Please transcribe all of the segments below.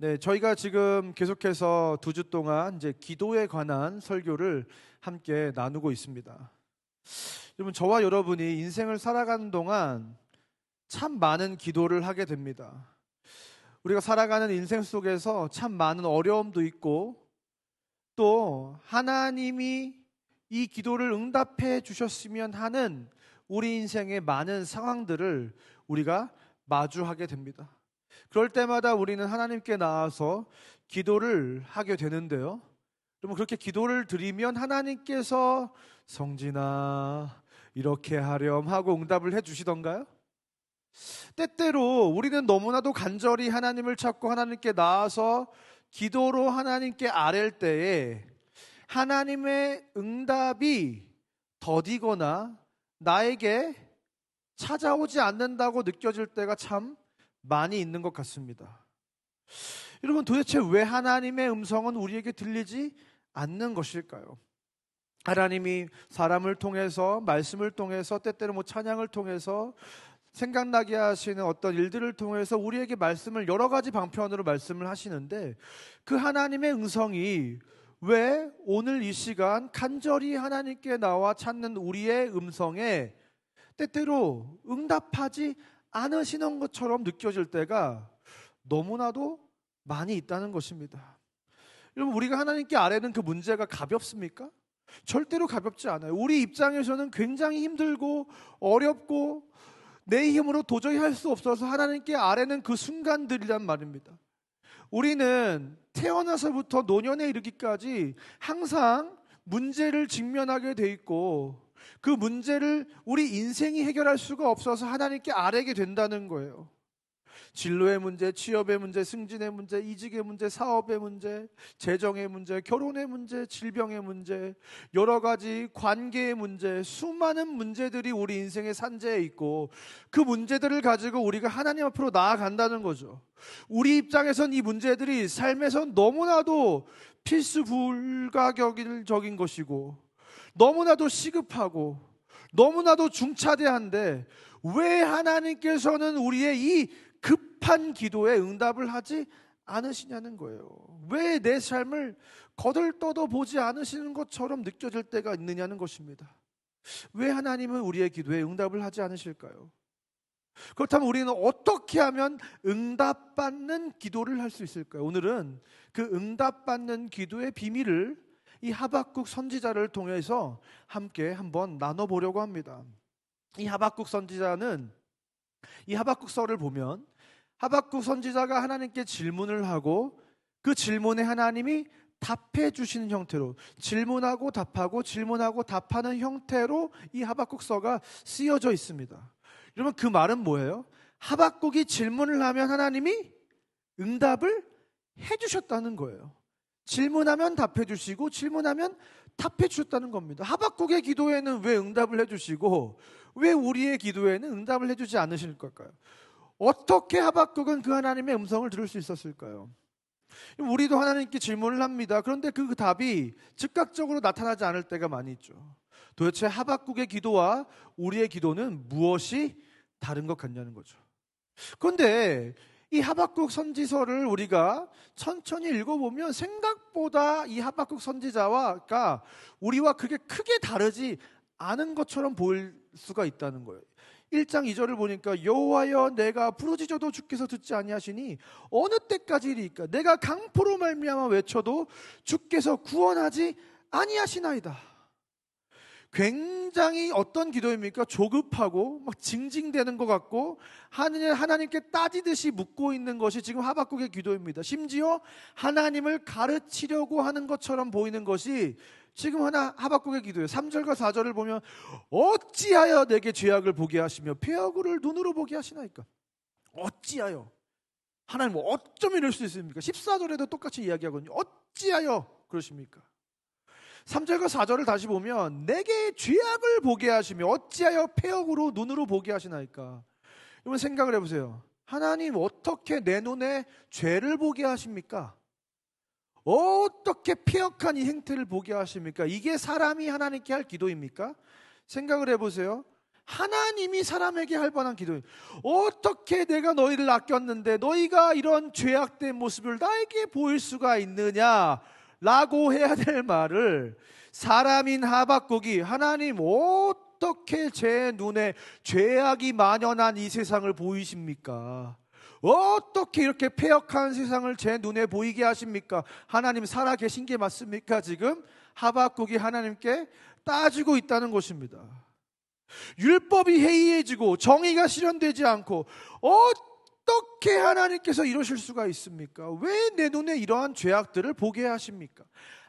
네, 저희가 지금 계속해서 2주 동안 이제 기도에 관한 설교를 함께 나누고 있습니다. 여러분, 저와 여러분이 인생을 살아가는 동안 참 많은 기도를 하게 됩니다. 우리가 살아가는 인생 속에서 참 많은 어려움도 있고, 또 하나님이 이 기도를 응답해 주셨으면 하는 우리 인생의 많은 상황들을 우리가 마주하게 됩니다. 그럴 때마다 우리는 하나님께 나와서 기도를 하게 되는데요. 그러면 그렇게 기도를 드리면 하나님께서 성진아 이렇게 하렴 하고 응답을 해 주시던가요? 때때로 우리는 너무나도 간절히 하나님을 찾고 하나님께 나와서 기도로 하나님께 아랠 때에 하나님의 응답이 더디거나 나에게 찾아오지 않는다고 느껴질 때가 참 많이 있는 것 같습니다. 여러분, 도대체 왜 하나님의 음성은 우리에게 들리지 않는 것일까요? 하나님이 사람을 통해서, 말씀을 통해서, 때때로 찬양을 통해서, 생각나게 하시는 어떤 일들을 통해서 우리에게 말씀을 여러 가지 방편으로 말씀을 하시는데, 그 하나님의 음성이 왜 오늘 이 시간 간절히 하나님께 나와 찾는 우리의 음성에 때때로 응답하지 않으시는 것처럼 느껴질 때가 너무나도 많이 있다는 것입니다. 여러분, 우리가 하나님께 아뢰는 그 문제가 가볍습니까? 절대로 가볍지 않아요. 우리 입장에서는 굉장히 힘들고 어렵고 내 힘으로 도저히 할 수 없어서 하나님께 아뢰는 그 순간들이란 말입니다. 우리는 태어나서부터 노년에 이르기까지 항상 문제를 직면하게 돼 있고, 그 문제를 우리 인생이 해결할 수가 없어서 하나님께 아뢰게 된다는 거예요. 진로의 문제, 취업의 문제, 승진의 문제, 이직의 문제, 사업의 문제, 재정의 문제, 결혼의 문제, 질병의 문제, 여러 가지 관계의 문제, 수많은 문제들이 우리 인생의 산재에 있고, 그 문제들을 가지고 우리가 하나님 앞으로 나아간다는 거죠. 우리 입장에선 이 문제들이 삶에서 너무나도 필수 불가결적인 것이고, 너무나도 시급하고 너무나도 중차대한데, 왜 하나님께서는 우리의 이 급한 기도에 응답을 하지 않으시냐는 거예요. 왜 내 삶을 거들떠도 보지 않으시는 것처럼 느껴질 때가 있느냐는 것입니다. 왜 하나님은 우리의 기도에 응답을 하지 않으실까요? 그렇다면 우리는 어떻게 하면 응답받는 기도를 할 수 있을까요? 오늘은 그 응답받는 기도의 비밀을 이 하박국 선지자를 통해서 함께 한번 나눠보려고 합니다. 이 하박국 선지자는, 이 하박국서를 보면 하박국 선지자가 하나님께 질문을 하고 그 질문에 하나님이 답해 주시는 형태로, 질문하고 답하고 질문하고 답하는 형태로 이 하박국서가 쓰여져 있습니다. 여러분, 그 말은 뭐예요? 하박국이 질문을 하면 하나님이 응답을 해주셨다는 거예요. 질문하면 답해 주시고 질문하면 답해 주셨다는 겁니다. 하박국의 기도에는 왜 응답을 해주시고 왜 우리의 기도에는 응답을 해주지 않으실 걸까요? 어떻게 하박국은 그 하나님의 음성을 들을 수 있었을까요? 우리도 하나님께 질문을 합니다. 그런데 그 답이 즉각적으로 나타나지 않을 때가 많이 있죠. 도대체 하박국의 기도와 우리의 기도는 무엇이 다른 것 같냐는 거죠. 그런데 이 하박국 선지서를 우리가 천천히 읽어보면 생각보다 이 하박국 선지자가 우리와 그렇게 크게 다르지 않은 것처럼 보일 수가 있다는 거예요. 1장 2절을 보니까 여호와여 내가 부르짖어도 주께서 듣지 아니하시니 어느 때까지리까 내가 강포로 말미암아 외쳐도 주께서 구원하지 아니하시나이다. 굉장히 어떤 기도입니까? 조급하고 막 징징대는 것 같고 하나님께 따지듯이 묻고 있는 것이 지금 하박국의 기도입니다. 심지어 하나님을 가르치려고 하는 것처럼 보이는 것이 지금 하박국의 기도예요. 3절과 4절을 보면 어찌하여 내게 죄악을 보게 하시며 폐허구를 눈으로 보게 하시나이까. 어찌하여, 하나님 어쩜 이럴 수 있습니까? 14절에도 똑같이 이야기하거든요. 어찌하여 그러십니까? 3절과 4절을 다시 보면 내게 죄악을 보게 하시며 어찌하여 폐역으로 눈으로 보게 하시나이까. 여러분, 생각을 해보세요. 하나님 어떻게 내 눈에 죄를 보게 하십니까? 어떻게 폐역한 이 행태를 보게 하십니까? 이게 사람이 하나님께 할 기도입니까? 생각을 해보세요. 하나님이 사람에게 할 만한 기도예요. 어떻게 내가 너희를 아꼈는데 너희가 이런 죄악된 모습을 나에게 보일 수가 있느냐 라고 해야 될 말을 사람인 하박국이 하나님 어떻게 제 눈에 죄악이 만연한 이 세상을 보이십니까? 어떻게 이렇게 패역한 세상을 제 눈에 보이게 하십니까? 하나님 살아 계신 게 맞습니까? 지금 하박국이 하나님께 따지고 있다는 것입니다. 율법이 해이해지고 정의가 실현되지 않고 어떻게 하나님께서 이러실 수가 있습니까? 왜 내 눈에 이러한 죄악들을 보게 하십니까?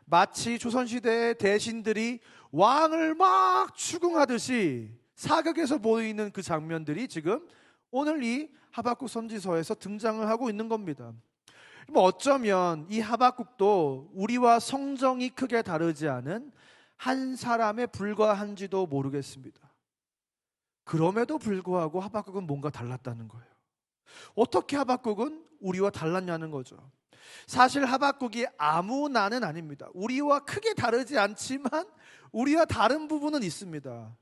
마치 조선시대의 대신들이 왕을 막 추궁하듯이 사극에서 보이는 그 장면들이 지금 오늘 이 하박국 선지서에서 등장을 하고 있는 겁니다. 어쩌면 이 하박국도 우리와 성정이 크게 다르지 않은 한 사람에 불과한지도 모르겠습니다. 그럼에도 불구하고 하박국은 뭔가 달랐다는 거예요. 어떻게 하박국은 우리와 달랐냐는 거죠. 사실 하박국이 아무나는 아닙니다. 우리와 크게 다르지 않지만 우리와 다른 부분은 있습니다.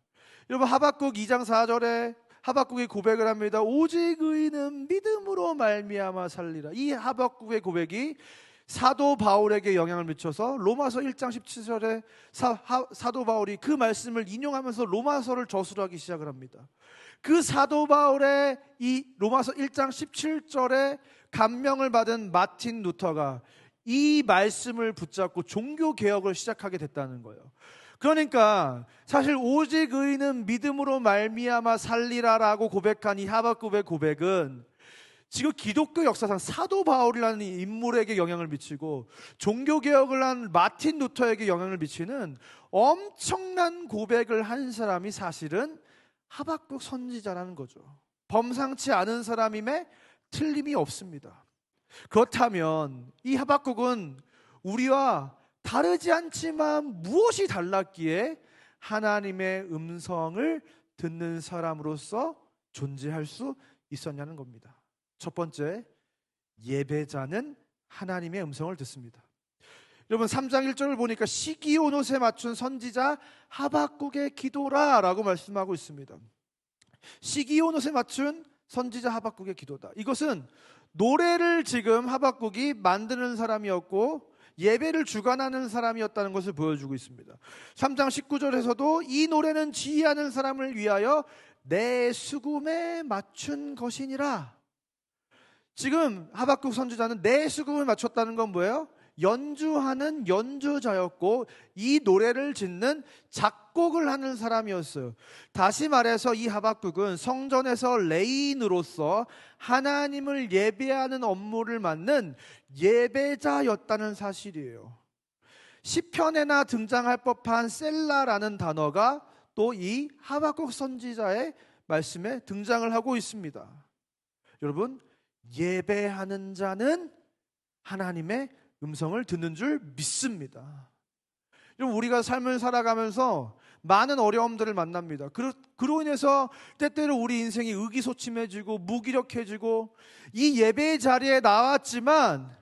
여러분 하박국 2장 4절에 하박국이 고백을 합니다. 오직 의인은 믿음으로 말미암아 살리라. 이 하박국의 고백이 사도 바울에게 영향을 미쳐서 로마서 1장 17절에 사도 바울이 그 말씀을 인용하면서 로마서를 저술하기 시작을 합니다. 그 사도 바울의 이 로마서 1장 17절에 감명을 받은 마틴 루터가 이 말씀을 붙잡고 종교개혁을 시작하게 됐다는 거예요. 그러니까 사실 오직 의인은 믿음으로 말미암아 살리라라고 고백한 이 하박국의 고백은 지금 기독교 역사상 사도 바울이라는 인물에게 영향을 미치고 종교개혁을 한 마틴 루터에게 영향을 미치는 엄청난 고백을 한 사람이 사실은 하박국 선지자라는 거죠. 범상치 않은 사람임에 틀림이 없습니다. 그렇다면 이 하박국은 우리와 다르지 않지만 무엇이 달랐기에 하나님의 음성을 듣는 사람으로서 존재할 수 있었냐는 겁니다. 첫 번째, 예배자는 하나님의 음성을 듣습니다. 여러분 3장 1절을 보니까 시기온옷에 맞춘 선지자 하박국의 기도라 라고 말씀하고 있습니다. 시기온옷에 맞춘 선지자 하박국의 기도다. 이것은 노래를 지금 하박국이 만드는 사람이었고 예배를 주관하는 사람이었다는 것을 보여주고 있습니다. 3장 19절에서도 이 노래는 지휘하는 사람을 위하여 내 수금에 맞춘 것이니라. 지금 하박국 선지자는 내 수금을 맞췄다는 건 뭐예요? 연주하는 연주자였고 이 노래를 짓는 작곡을 하는 사람이었어요. 다시 말해서 이 하박국은 성전에서 레인으로서 하나님을 예배하는 업무를 맡는 예배자였다는 사실이에요. 시편에나 등장할 법한 셀라라는 단어가 또 이 하박국 선지자의 말씀에 등장을 하고 있습니다. 여러분, 예배하는 자는 하나님의 음성을 듣는 줄 믿습니다. 여러분, 우리가 삶을 살아가면서 많은 어려움들을 만납니다. 그로 인해서 때때로 우리 인생이 의기소침해지고 무기력해지고 이 예배의 자리에 나왔지만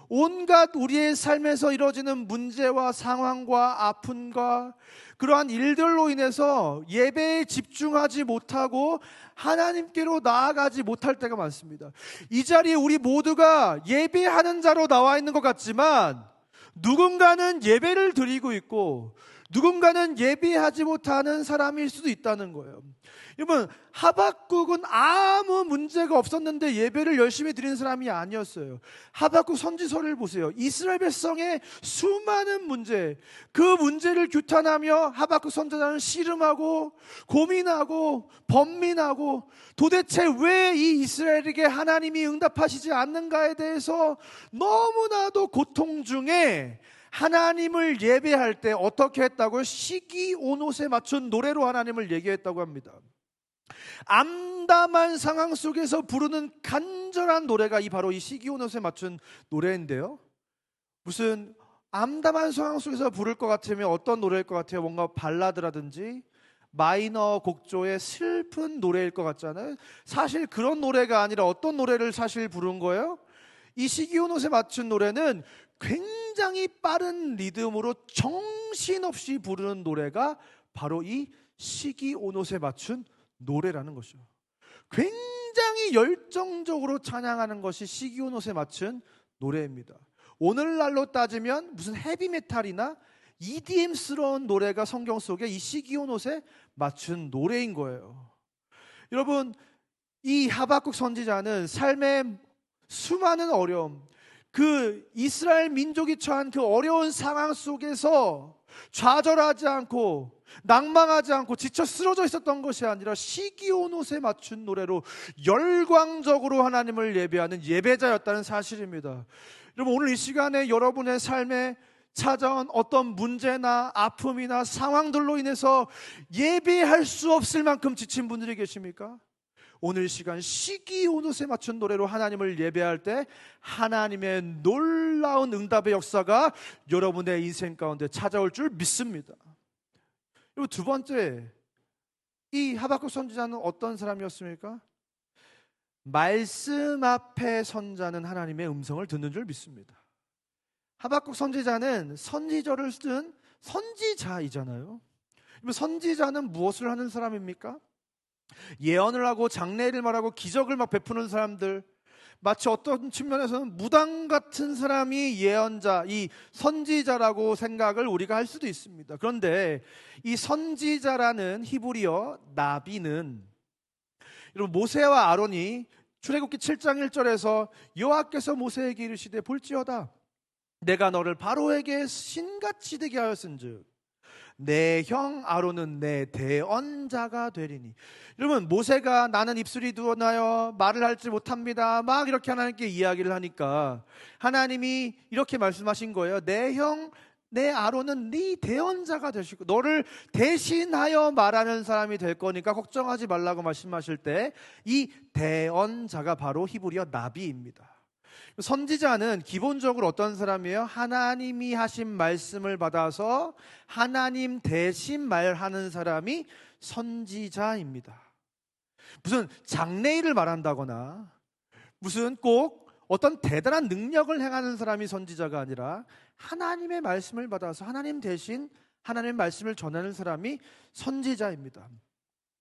온갖 우리의 삶에서 이루어지는 문제와 상황과 아픔과 그러한 일들로 인해서 예배에 집중하지 못하고 하나님께로 나아가지 못할 때가 많습니다. 이 자리에 우리 모두가 예배하는 자로 나와 있는 것 같지만 누군가는 예배를 드리고 있고 누군가는 예배하지 못하는 사람일 수도 있다는 거예요. 여러분, 하박국은 아무 문제가 없었는데 예배를 열심히 드리는 사람이 아니었어요. 하박국 선지서를 보세요. 이스라엘 백성의 수많은 문제, 그 문제를 규탄하며 하박국 선지자는 씨름하고 고민하고 번민하고 도대체 왜 이 이스라엘에게 하나님이 응답하시지 않는가에 대해서 너무나도 고통 중에 하나님을 예배할 때 어떻게 했다고요? 시기온옷에 맞춘 노래로 하나님을 얘기했다고 합니다. 암담한 상황 속에서 부르는 간절한 노래가 바로 이 시기온옷에 맞춘 노래인데요. 무슨 암담한 상황 속에서 부를 것 같으면 어떤 노래일 것 같아요? 뭔가 발라드라든지 마이너 곡조의 슬픈 노래일 것 같잖아요. 사실 그런 노래가 아니라 어떤 노래를 사실 부른 거예요? 이 시기온옷에 맞춘 노래는 굉장히 빠른 리듬으로 정신없이 부르는 노래가 바로 이 시기 온옷에 맞춘 노래라는 것이죠. 굉장히 열정적으로 찬양하는 것이 시기 온옷에 맞춘 노래입니다. 오늘날로 따지면 무슨 헤비메탈이나 EDM스러운 노래가 성경 속에 이 시기 온옷에 맞춘 노래인 거예요. 여러분, 이 하박국 선지자는 삶의 수많은 어려움, 그 이스라엘 민족이 처한 그 어려운 상황 속에서 좌절하지 않고 낭망하지 않고 지쳐 쓰러져 있었던 것이 아니라 시기 온옷에 맞춘 노래로 열광적으로 하나님을 예배하는 예배자였다는 사실입니다. 여러분, 오늘 이 시간에 여러분의 삶에 찾아온 어떤 문제나 아픔이나 상황들로 인해서 예배할 수 없을 만큼 지친 분들이 계십니까? 오늘 시간 시기 온옷에 맞춘 노래로 하나님을 예배할 때 하나님의 놀라운 응답의 역사가 여러분의 인생 가운데 찾아올 줄 믿습니다. 그리고 두 번째, 이 하박국 선지자는 어떤 사람이었습니까? 말씀 앞에 선 자는 하나님의 음성을 듣는 줄 믿습니다. 하박국 선지자는 선지자를 쓴 선지자이잖아요. 선지자는 무엇을 하는 사람입니까? 예언을 하고 장래를 말하고 기적을 막 베푸는 사람들, 마치 어떤 측면에서는 무당 같은 사람이 예언자, 이 선지자라고 생각을 우리가 할 수도 있습니다. 그런데 이 선지자라는 히브리어 나비는, 여러분, 모세와 아론이 출애굽기 7장 1절에서 여호와께서 모세에게 이르시되 볼지어다 내가 너를 바로에게 신같이 되게 하였은즉 내 형 아론은 내 대언자가 되리니. 여러분, 모세가 나는 입술이 두어나여 말을 할지 못합니다 막 이렇게 하나님께 이야기를 하니까 하나님이 이렇게 말씀하신 거예요. 내 형 내 아론은 네 대언자가 되시고 너를 대신하여 말하는 사람이 될 거니까 걱정하지 말라고 말씀하실 때 이 대언자가 바로 히브리어 나비입니다. 선지자는 기본적으로 어떤 사람이에요? 하나님이 하신 말씀을 받아서 하나님 대신 말하는 사람이 선지자입니다. 무슨 장래일을 말한다거나 무슨 꼭 어떤 대단한 능력을 행하는 사람이 선지자가 아니라 하나님의 말씀을 받아서 하나님 대신 하나님의 말씀을 전하는 사람이 선지자입니다.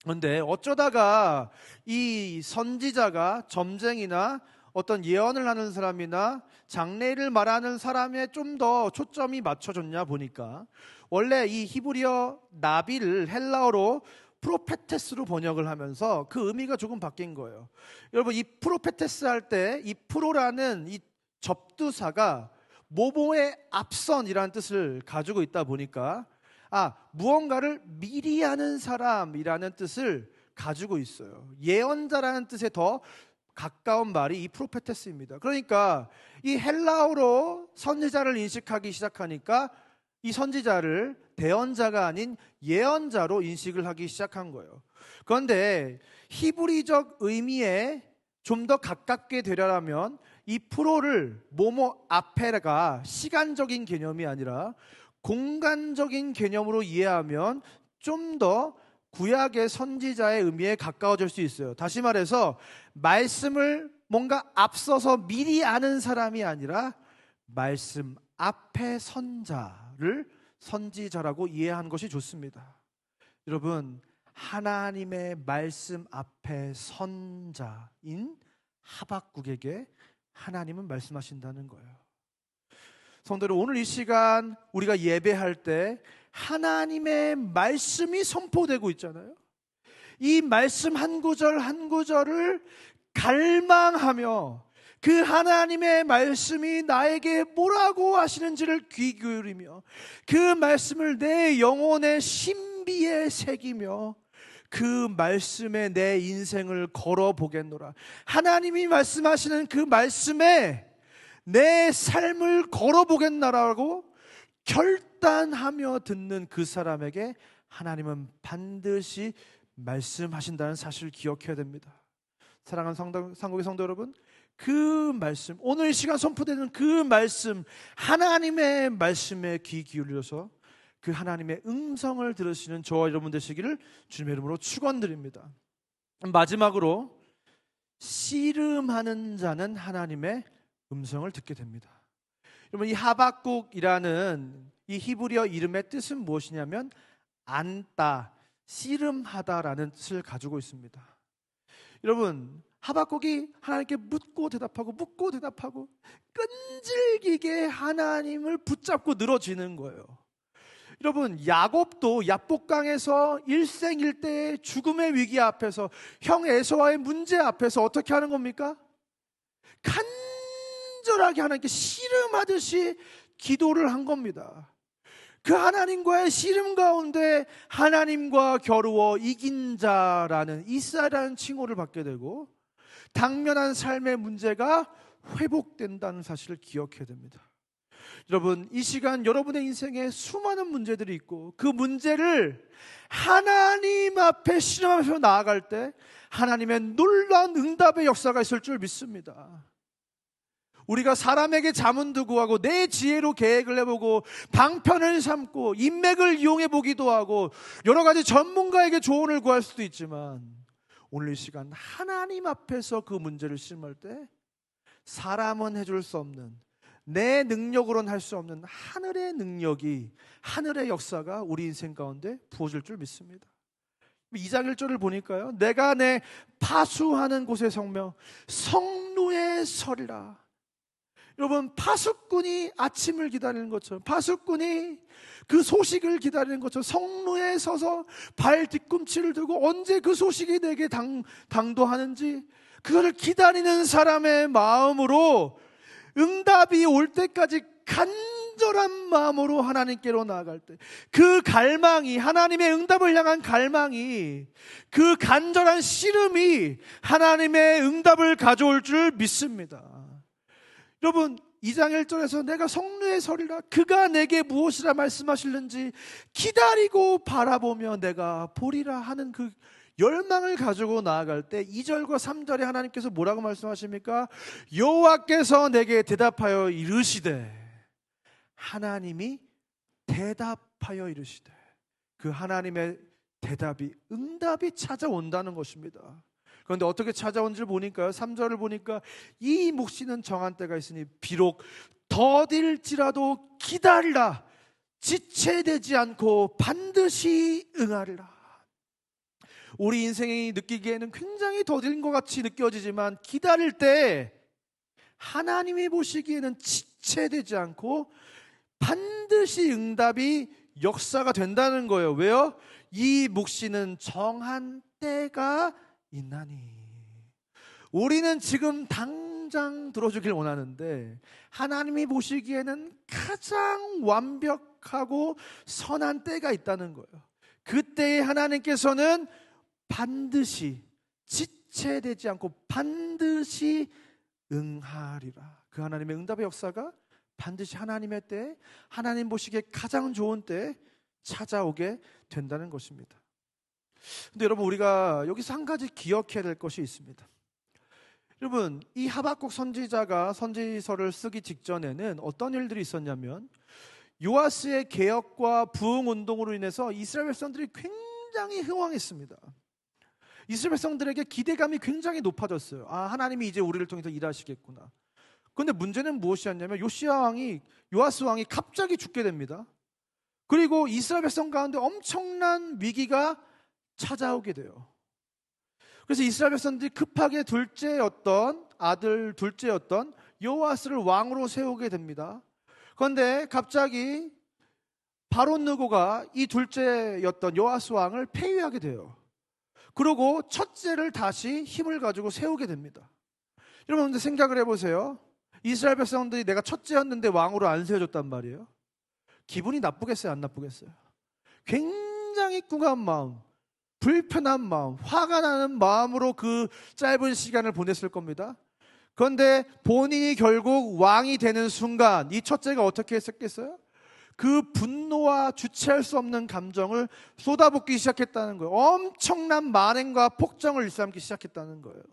그런데 어쩌다가 이 선지자가 점쟁이나 어떤 예언을 하는 사람이나 장래를 말하는 사람에 좀 더 초점이 맞춰졌냐 보니까 원래 이 히브리어 나비를 헬라어로 프로페테스로 번역을 하면서 그 의미가 조금 바뀐 거예요. 여러분, 이 프로페테스 할 때 이 프로라는 이 접두사가 뭐뭐의 앞선이라는 뜻을 가지고 있다 보니까 무언가를 미리 하는 사람이라는 뜻을 가지고 있어요. 예언자라는 뜻에 더 가까운 말이 이 프로페테스입니다. 그러니까 이 헬라어로 선지자를 인식하기 시작하니까 이 선지자를 대언자가 아닌 예언자로 인식을 하기 시작한 거예요. 그런데 히브리적 의미에 좀 더 가깝게 되려면 이 프로를 뭐뭐 앞에가 시간적인 개념이 아니라 공간적인 개념으로 이해하면 좀 더 구약의 선지자의 의미에 가까워질 수 있어요. 다시 말해서 말씀을 뭔가 앞서서 미리 아는 사람이 아니라 말씀 앞에 선자를 선지자라고 이해하는 것이 좋습니다. 여러분, 하나님의 말씀 앞에 선자인 하박국에게 하나님은 말씀하신다는 거예요. 성도들, 오늘 이 시간 우리가 예배할 때 하나님의 말씀이 선포되고 있잖아요. 이 말씀 한 구절 한 구절을 갈망하며 그 하나님의 말씀이 나에게 뭐라고 하시는지를 귀 기울이며 그 말씀을 내 영혼의 신비에 새기며 그 말씀에 내 인생을 걸어보겠노라. 하나님이 말씀하시는 그 말씀에 내 삶을 걸어보겠노라고 결단하며 듣는 그 사람에게 하나님은 반드시 말씀하신다는 사실을 기억해야 됩니다. 사랑하는 상국의 성도 여러분, 그 말씀, 오늘 이 시간 선포되는 그 말씀, 하나님의 말씀에 귀 기울여서 그 하나님의 음성을 들으시는 저와 여러분 되시기를 주님의 이름으로 축원드립니다. 마지막으로 씨름하는 자는 하나님의 음성을 듣게 됩니다. 여러분, 이 하박국이라는 이 히브리어 이름의 뜻은 무엇이냐면 안다, 씨름하다라는 뜻을 가지고 있습니다. 여러분, 하박국이 하나님께 묻고 대답하고 끈질기게 하나님을 붙잡고 늘어지는 거예요. 여러분, 야곱도 야복강에서 일생일대의 죽음의 위기 앞에서, 형 에서와의 문제 앞에서 어떻게 하는 겁니까? 간절하게 하나님께 씨름하듯이 기도를 한 겁니다. 그 하나님과의 씨름 가운데 하나님과 겨루어 이긴 자라는 이스라엘이라는 칭호를 받게 되고, 당면한 삶의 문제가 회복된다는 사실을 기억해야 됩니다. 여러분, 이 시간 여러분의 인생에 수많은 문제들이 있고, 그 문제를 하나님 앞에 씨름하면서 나아갈 때 하나님의 놀라운 응답의 역사가 있을 줄 믿습니다. 우리가 사람에게 자문도 구하고 내 지혜로 계획을 해보고 방편을 삼고 인맥을 이용해 보기도 하고 여러 가지 전문가에게 조언을 구할 수도 있지만, 오늘 이 시간 하나님 앞에서 그 문제를 씨름할 때 사람은 해줄 수 없는, 내 능력으로는 할 수 없는 하늘의 능력이, 하늘의 역사가 우리 인생 가운데 부어질 줄 믿습니다. 2장 1절을 보니까요, 내가 내 파수하는 곳에 성명 성루에 서리라. 여러분, 파수꾼이 아침을 기다리는 것처럼, 파수꾼이 그 소식을 기다리는 것처럼 성루에 서서 발 뒤꿈치를 들고 언제 그 소식이 내게 당도하는지 그거를 기다리는 사람의 마음으로, 응답이 올 때까지 간절한 마음으로 하나님께로 나아갈 때, 그 갈망이, 하나님의 응답을 향한 갈망이, 그 간절한 씨름이 하나님의 응답을 가져올 줄 믿습니다. 여러분, 2장 1절에서 내가 성루에 서리라, 그가 내게 무엇이라 말씀하실는지 기다리고 바라보며 내가 보리라 하는 그 열망을 가지고 나아갈 때 2절과 3절에 하나님께서 뭐라고 말씀하십니까? 여호와께서 내게 대답하여 이르시되, 하나님이 대답하여 이르시되, 그 하나님의 대답이, 응답이 찾아온다는 것입니다. 그런데 어떻게 찾아온지를 보니까요, 3절을 보니까 이 묵시는 정한 때가 있으니 비록 더딜지라도 기다리라, 지체되지 않고 반드시 응하리라. 우리 인생이 느끼기에는 굉장히 더딘 것 같이 느껴지지만, 기다릴 때 하나님이 보시기에는 지체되지 않고 반드시 응답이 역사가 된다는 거예요. 왜요? 이 묵시는 정한 때가 있나니. 우리는 지금 당장 들어주길 원하는데, 하나님이 보시기에는 가장 완벽하고 선한 때가 있다는 거예요. 그때에 하나님께서는 반드시 지체되지 않고 반드시 응하리라. 그 하나님의 응답의 역사가 반드시 하나님의 때, 하나님 보시기에 가장 좋은 때에 찾아오게 된다는 것입니다. 근데 여러분, 우리가 여기서 한 가지 기억해야 될 것이 있습니다. 여러분, 이 하박국 선지자가 선지서를 쓰기 직전에는 어떤 일들이 있었냐면, 요아스의 개혁과 부흥 운동으로 인해서 이스라엘 백성들이 굉장히 흥왕했습니다. 이스라엘 백성들에게 기대감이 굉장히 높아졌어요. 아, 하나님이 이제 우리를 통해서 일하시겠구나. 그런데 문제는 무엇이었냐면, 요아스 왕이 갑자기 죽게 됩니다. 그리고 이스라엘 백성 가운데 엄청난 위기가 찾아오게 돼요. 그래서 이스라엘 백성들이 급하게 둘째였던 요아스를 왕으로 세우게 됩니다. 그런데 갑자기 바론 느고가 이 둘째였던 요아스 왕을 폐위하게 돼요. 그리고 첫째를 다시 힘을 가지고 세우게 됩니다. 여러분, 근데 생각을 해보세요. 이스라엘 백성들이 내가 첫째였는데 왕으로 안 세워줬단 말이에요. 기분이 나쁘겠어요, 안 나쁘겠어요? 굉장히 꿍한 마음, 불편한 마음, 화가 나는 마음으로 그 짧은 시간을 보냈을 겁니다. 그런데 본인이 결국 왕이 되는 순간 이 첫째가 어떻게 했었겠어요? 그 분노와 주체할 수 없는 감정을 쏟아붓기 시작했다는 거예요. 엄청난 만행과 폭정을 일삼기 시작했다는 거예요.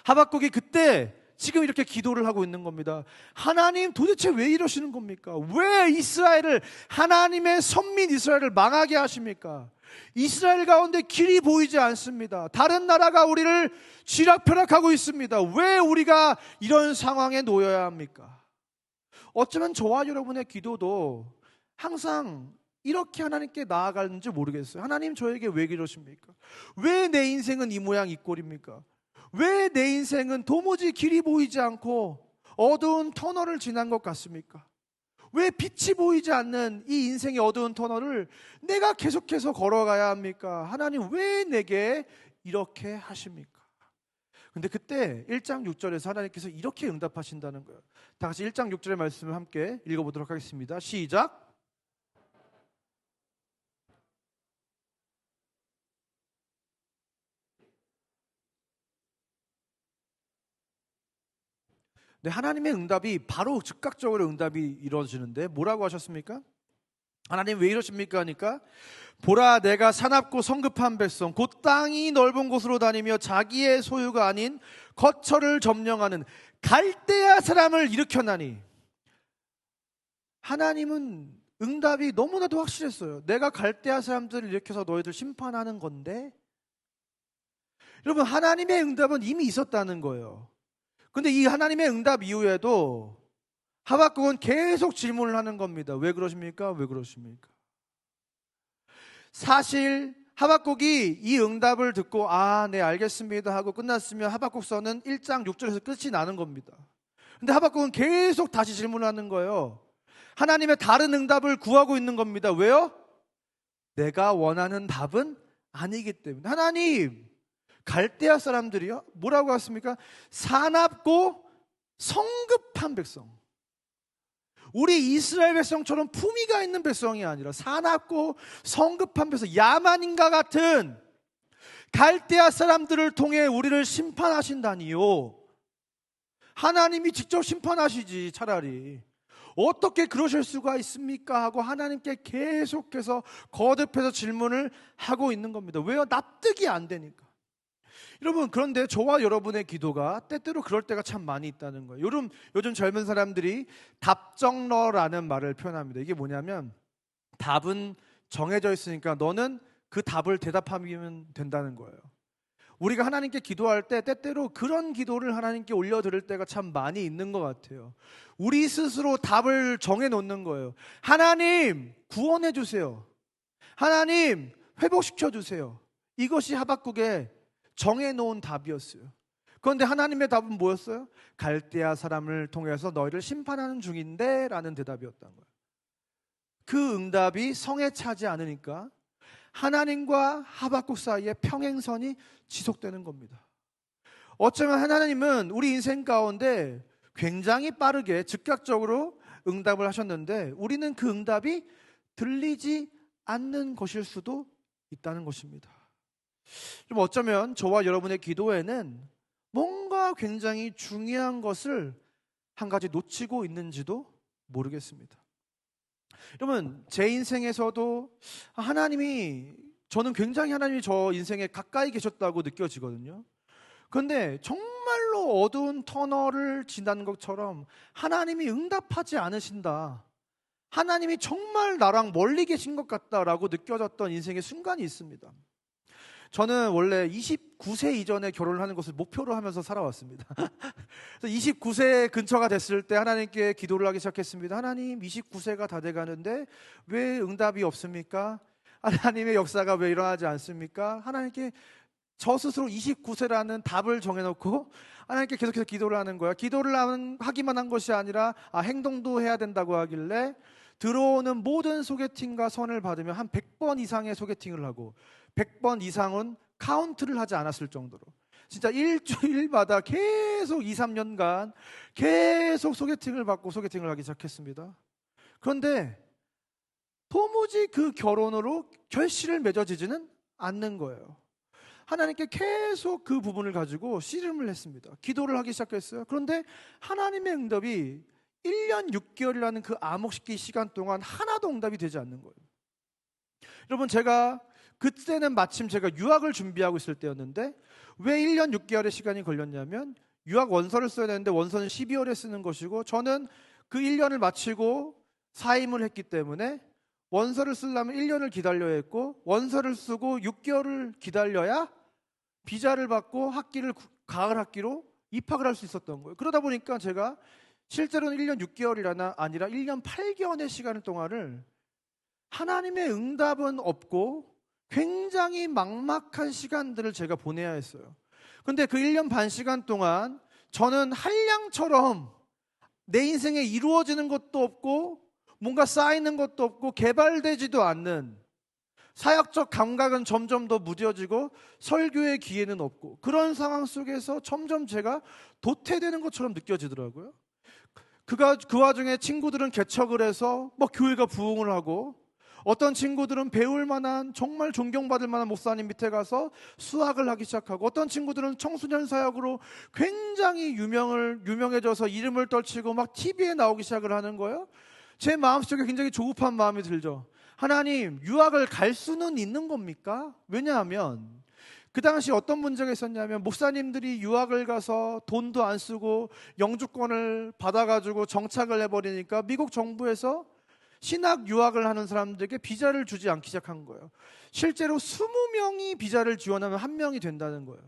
하박국이 그때 지금 이렇게 기도를 하고 있는 겁니다. 하나님, 도대체 왜 이러시는 겁니까? 왜 이스라엘을, 하나님의 선민 이스라엘을 망하게 하십니까? 이스라엘 가운데 길이 보이지 않습니다. 다른 나라가 우리를 쥐락펴락하고 있습니다. 왜 우리가 이런 상황에 놓여야 합니까? 어쩌면 저와 여러분의 기도도 항상 이렇게 하나님께 나아가는지 모르겠어요. 하나님 저에게 왜 이러십니까? 왜 내 인생은 이 모양 이 꼴입니까? 왜 내 인생은 도무지 길이 보이지 않고 어두운 터널을 지난 것 같습니까? 왜 빛이 보이지 않는 이 인생의 어두운 터널을 내가 계속해서 걸어가야 합니까? 하나님 왜 내게 이렇게 하십니까? 근데 그때 1장 6절에서 하나님께서 이렇게 응답하신다는 거예요. 다 같이 1장 6절의 말씀을 함께 읽어보도록 하겠습니다. 시작. 네, 하나님의 응답이 바로 즉각적으로 응답이 이루어지는데 뭐라고 하셨습니까? 하나님 왜 이러십니까? 하니까 보라 내가 사납고 성급한 백성 곧 땅이 넓은 곳으로 다니며 자기의 소유가 아닌 거처를 점령하는 갈대아 사람을 일으켰나니. 하나님은 응답이 너무나도 확실했어요. 내가 갈대아 사람들을 일으켜서 너희들 심판하는 건데. 여러분 하나님의 응답은 이미 있었다는 거예요. 근데 이 하나님의 응답 이후에도 하박국은 계속 질문을 하는 겁니다. 왜 그러십니까? 왜 그러십니까? 사실 하박국이 이 응답을 듣고 네 알겠습니다 하고 끝났으면 하박국서는 1장 6절에서 끝이 나는 겁니다. 근데 하박국은 계속 다시 질문하는 거예요. 하나님의 다른 응답을 구하고 있는 겁니다. 왜요? 내가 원하는 답은 아니기 때문에. 하나님 갈대아 사람들이요? 뭐라고 했습니까? 사납고 성급한 백성. 우리 이스라엘 백성처럼 품위가 있는 백성이 아니라 사납고 성급한 백성, 야만인과 같은 갈대아 사람들을 통해 우리를 심판하신다니요. 하나님이 직접 심판하시지 차라리. 어떻게 그러실 수가 있습니까? 하고 하나님께 계속해서 거듭해서 질문을 하고 있는 겁니다. 왜요? 납득이 안 되니까. 여러분 그런데 저와 여러분의 기도가 때때로 그럴 때가 참 많이 있다는 거예요. 요즘 젊은 사람들이 답정너라는 말을 표현합니다. 이게 뭐냐면 답은 정해져 있으니까 너는 그 답을 대답하면 된다는 거예요. 우리가 하나님께 기도할 때 때때로 그런 기도를 하나님께 올려드릴 때가 참 많이 있는 것 같아요. 우리 스스로 답을 정해놓는 거예요. 하나님 구원해 주세요. 하나님 회복시켜 주세요. 이것이 하박국의 정해놓은 답이었어요. 그런데 하나님의 답은 뭐였어요? 갈대아 사람을 통해서 너희를 심판하는 중인데 라는 대답이었던 거예요. 그 응답이 성에 차지 않으니까 하나님과 하박국 사이의 평행선이 지속되는 겁니다. 어쩌면 하나님은 우리 인생 가운데 굉장히 빠르게 즉각적으로 응답을 하셨는데 우리는 그 응답이 들리지 않는 것일 수도 있다는 것입니다. 좀 어쩌면 저와 여러분의 기도에는 뭔가 굉장히 중요한 것을 한 가지 놓치고 있는지도 모르겠습니다. 여러분 제 인생에서도 저는 굉장히 하나님이 저 인생에 가까이 계셨다고 느껴지거든요. 그런데 정말로 어두운 터널을 지나는 것처럼 하나님이 응답하지 않으신다, 하나님이 정말 나랑 멀리 계신 것 같다라고 느껴졌던 인생의 순간이 있습니다. 저는 원래 29세 이전에 결혼을 하는 것을 목표로 하면서 살아왔습니다. 그래서 29세 근처가 됐을 때 하나님께 기도를 하기 시작했습니다. 하나님 29세가 다 돼가는데 왜 응답이 없습니까? 하나님의 역사가 왜 일어나지 않습니까? 하나님께 저 스스로 29세라는 답을 정해놓고 하나님께 계속해서 기도를 하는 거야. 기도를 하기만 한 것이 아니라 행동도 해야 된다고 하길래 들어오는 모든 소개팅과 선을 받으면 한 100번 이상의 소개팅을 하고 100번 이상은 카운트를 하지 않았을 정도로 진짜 일주일마다 계속 2, 3년간 계속 소개팅을 받고 소개팅을 하기 시작했습니다. 그런데 도무지 그 결혼으로 결실을 맺어지지는 않는 거예요. 하나님께 계속 그 부분을 가지고 씨름을 했습니다. 기도를 하기 시작했어요. 그런데 하나님의 응답이 1년 6개월이라는 그 암흑시기 시간 동안 하나도 응답이 되지 않는 거예요. 여러분 그때는 마침 제가 유학을 준비하고 있을 때였는데 왜 1년 6개월의 시간이 걸렸냐면 유학 원서를 써야 되는데 원서는 12월에 쓰는 것이고 저는 그 1년을 마치고 사임을 했기 때문에 원서를 쓰려면 1년을 기다려야 했고 원서를 쓰고 6개월을 기다려야 비자를 받고 가을 학기로 입학을 할 수 있었던 거예요. 그러다 보니까 제가 실제로는 1년 6개월이나 아니라 1년 8개월의 시간 동안을 하나님의 응답은 없고 굉장히 막막한 시간들을 제가 보내야 했어요. 근데 그 1년 반 시간 동안 저는 한량처럼 내 인생에 이루어지는 것도 없고 뭔가 쌓이는 것도 없고 개발되지도 않는, 사역적 감각은 점점 더 무뎌지고 설교의 기회는 없고, 그런 상황 속에서 점점 제가 도태되는 것처럼 느껴지더라고요. 그 와중에 친구들은 개척을 해서 교회가 부흥을 하고, 어떤 친구들은 배울 만한, 정말 존경받을 만한 목사님 밑에 가서 수학을 하기 시작하고, 어떤 친구들은 청소년 사역으로 굉장히 유명해져서 이름을 떨치고 막 TV에 나오기 시작을 하는 거예요. 제 마음속에 굉장히 조급한 마음이 들죠. 하나님, 유학을 갈 수는 있는 겁니까? 왜냐하면 그 당시 어떤 문제가 있었냐면, 목사님들이 유학을 가서 돈도 안 쓰고 영주권을 받아가지고 정착을 해버리니까 미국 정부에서 신학 유학을 하는 사람들에게 비자를 주지 않기 시작한 거예요. 실제로 20명이 비자를 지원하면 1명이 된다는 거예요.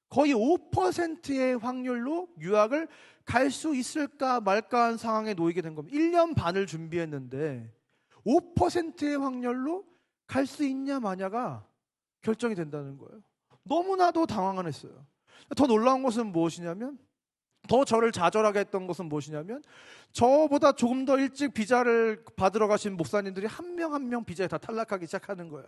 거의 5%의 확률로 유학을 갈 수 있을까 말까 한 상황에 놓이게 된 겁니다. 1년 반을 준비했는데 5%의 확률로 갈 수 있냐 마냐가 결정이 된다는 거예요. 너무나도 당황을 했어요. 더 놀라운 것은 무엇이냐면, 더 저를 좌절하게 했던 것은 무엇이냐면, 저보다 조금 더 일찍 비자를 받으러 가신 목사님들이 한 명 한 명 비자에 다 탈락하기 시작하는 거예요.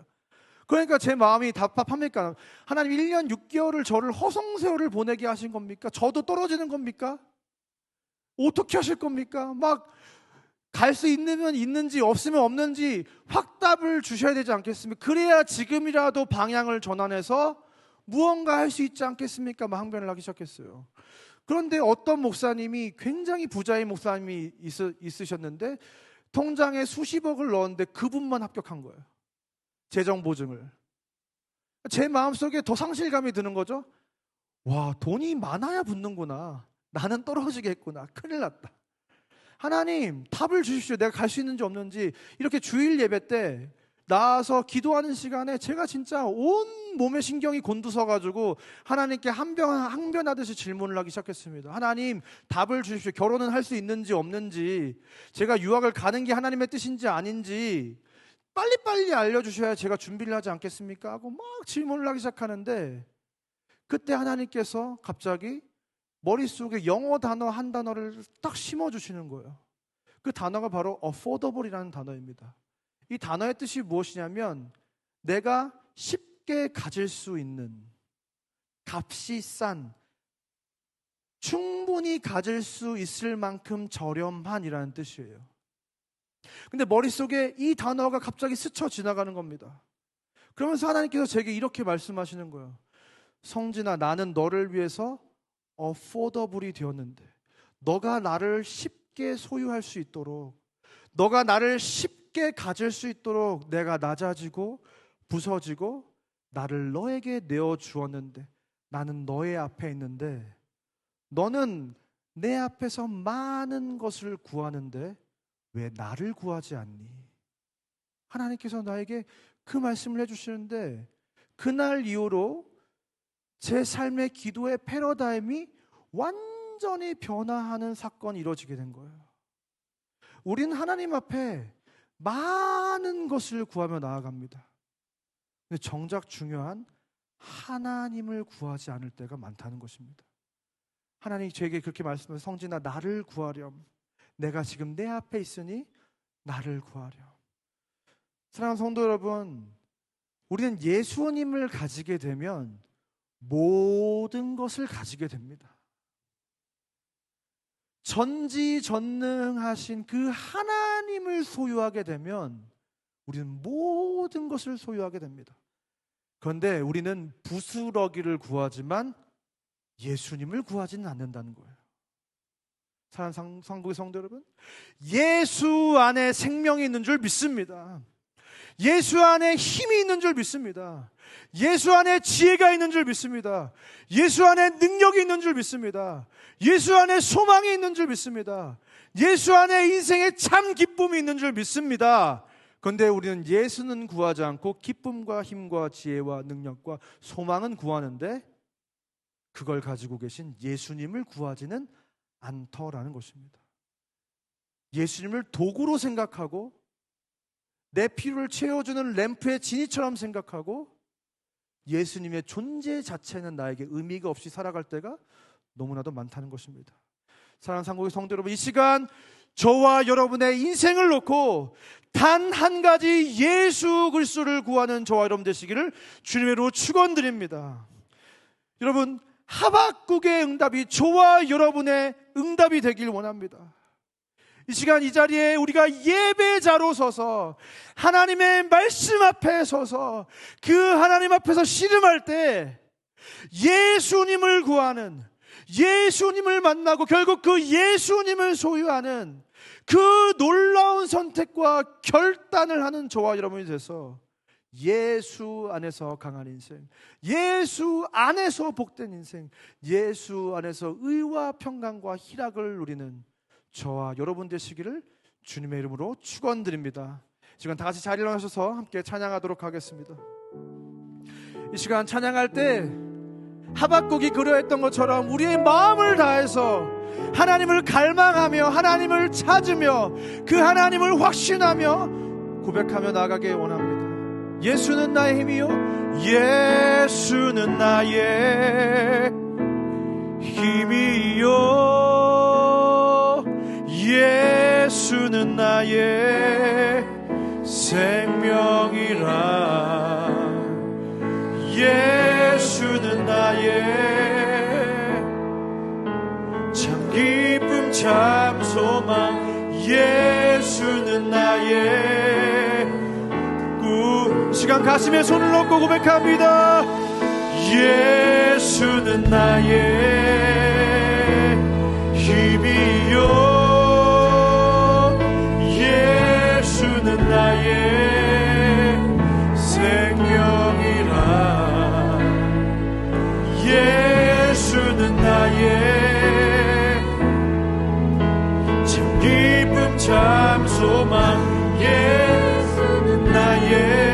그러니까 제 마음이 답답합니까? 하나님, 1년 6개월을 저를 허송세월을 보내게 하신 겁니까? 저도 떨어지는 겁니까? 어떻게 하실 겁니까? 막 갈 수 있으면 있는지 없으면 없는지 확답을 주셔야 되지 않겠습니까? 그래야 지금이라도 방향을 전환해서 무언가 할 수 있지 않겠습니까? 막 항변을 하기 시작했어요. 그런데 어떤 목사님이, 굉장히 부자인 목사님이 있으셨는데 통장에 수십억을 넣었는데 그분만 합격한 거예요. 재정 보증을. 제 마음속에 더 상실감이 드는 거죠. 와, 돈이 많아야 붙는구나. 나는 떨어지겠구나. 큰일 났다. 하나님, 답을 주십시오. 내가 갈 수 있는지 없는지. 이렇게 주일 예배 때 나와서 기도하는 시간에 제가 진짜 온 몸의 신경이 곤두서가지고 하나님께 항변하듯이 질문을 하기 시작했습니다. 하나님, 답을 주십시오. 결혼은 할 수 있는지 없는지, 제가 유학을 가는 게 하나님의 뜻인지 아닌지 빨리빨리 알려주셔야 제가 준비를 하지 않겠습니까? 하고 막 질문을 하기 시작하는데, 그때 하나님께서 갑자기 머릿속에 영어 단어 한 단어를 딱 심어주시는 거예요. 그 단어가 바로 affordable이라는 단어입니다. 이 단어의 뜻이 무엇이냐면, 내가 쉽게 가질 수 있는, 값이 싼, 충분히 가질 수 있을 만큼 저렴한이라는 뜻이에요. 근데 머릿속에 이 단어가 갑자기 스쳐 지나가는 겁니다. 그러면서 하나님께서 제게 이렇게 말씀하시는 거예요. 성진아, 나는 너를 위해서 affordable이 되었는데, 너가 나를 쉽게 소유할 수 있도록, 너가 나를 쉽게 가질 수 있도록 내가 낮아지고 부서지고 나를 너에게 내어주었는데, 나는 너의 앞에 있는데 너는 내 앞에서 많은 것을 구하는데 왜 나를 구하지 않니? 하나님께서 나에게 그 말씀을 해주시는데, 그날 이후로 제 삶의 기도의 패러다임이 완전히 변화하는 사건이 이루어지게 된 거예요. 우린 하나님 앞에 많은 것을 구하며 나아갑니다. 근데 정작 중요한 하나님을 구하지 않을 때가 많다는 것입니다. 하나님이 저에게 그렇게 말씀하세요. 성진아, 나를 구하렴. 내가 지금 내 앞에 있으니 나를 구하렴. 사랑하는 성도 여러분, 우리는 예수님을 가지게 되면 모든 것을 가지게 됩니다. 전지전능하신 그 하나님을 소유하게 되면 우리는 모든 것을 소유하게 됩니다. 그런데 우리는 부스러기를 구하지만 예수님을 구하지는 않는다는 거예요. 사랑하는 성국의 성도 여러분, 예수 안에 생명이 있는 줄 믿습니다. 예수 안에 힘이 있는 줄 믿습니다. 예수 안에 지혜가 있는 줄 믿습니다. 예수 안에 능력이 있는 줄 믿습니다. 예수 안에 소망이 있는 줄 믿습니다. 예수 안에 인생의 참 기쁨이 있는 줄 믿습니다. 그런데 우리는 예수는 구하지 않고 기쁨과 힘과 지혜와 능력과 소망은 구하는데, 그걸 가지고 계신 예수님을 구하지는 않더라는 것입니다. 예수님을 도구로 생각하고 내 필요를 채워주는 램프의 진이처럼 생각하고 예수님의 존재 자체는 나에게 의미가 없이 살아갈 때가 너무나도 많다는 것입니다. 사랑하는 상고의 성도 여러분, 이 시간 저와 여러분의 인생을 놓고 단 한 가지 예수 그리스도를 구하는 저와 여러분 되시기를 주님의 이름으로 축원드립니다. 여러분, 하박국의 응답이 저와 여러분의 응답이 되길 원합니다. 이 시간 이 자리에 우리가 예배자로 서서 하나님의 말씀 앞에 서서 그 하나님 앞에서 씨름할 때 예수님을 구하는, 예수님을 만나고 결국 그 예수님을 소유하는 그 놀라운 선택과 결단을 하는 저와 여러분이 돼서 예수 안에서 강한 인생, 예수 안에서 복된 인생, 예수 안에서 의와 평강과 희락을 누리는 저와 여러분 되시기를 주님의 이름으로 축원드립니다. 이 시간 다 같이 자리에 일어나셔서 함께 찬양하도록 하겠습니다. 이 시간 찬양할 때 하박국이 그려했던 것처럼 우리의 마음을 다해서 하나님을 갈망하며 하나님을 찾으며 그 하나님을 확신하며 고백하며 나가길 원합니다. 예수는 나의 힘이요, 예수는 나의 힘이요, 예수는 나의 생명이라, 예수는 나의 참 기쁨 참 소망, 예수는 나의 꿈. 시간 가슴에 손을 얹고 고백합니다. 예수는 나의 힘이요, 예수는 나의 생명이라, 예수는 나의 참 기쁨 참 소망, 예수는 나의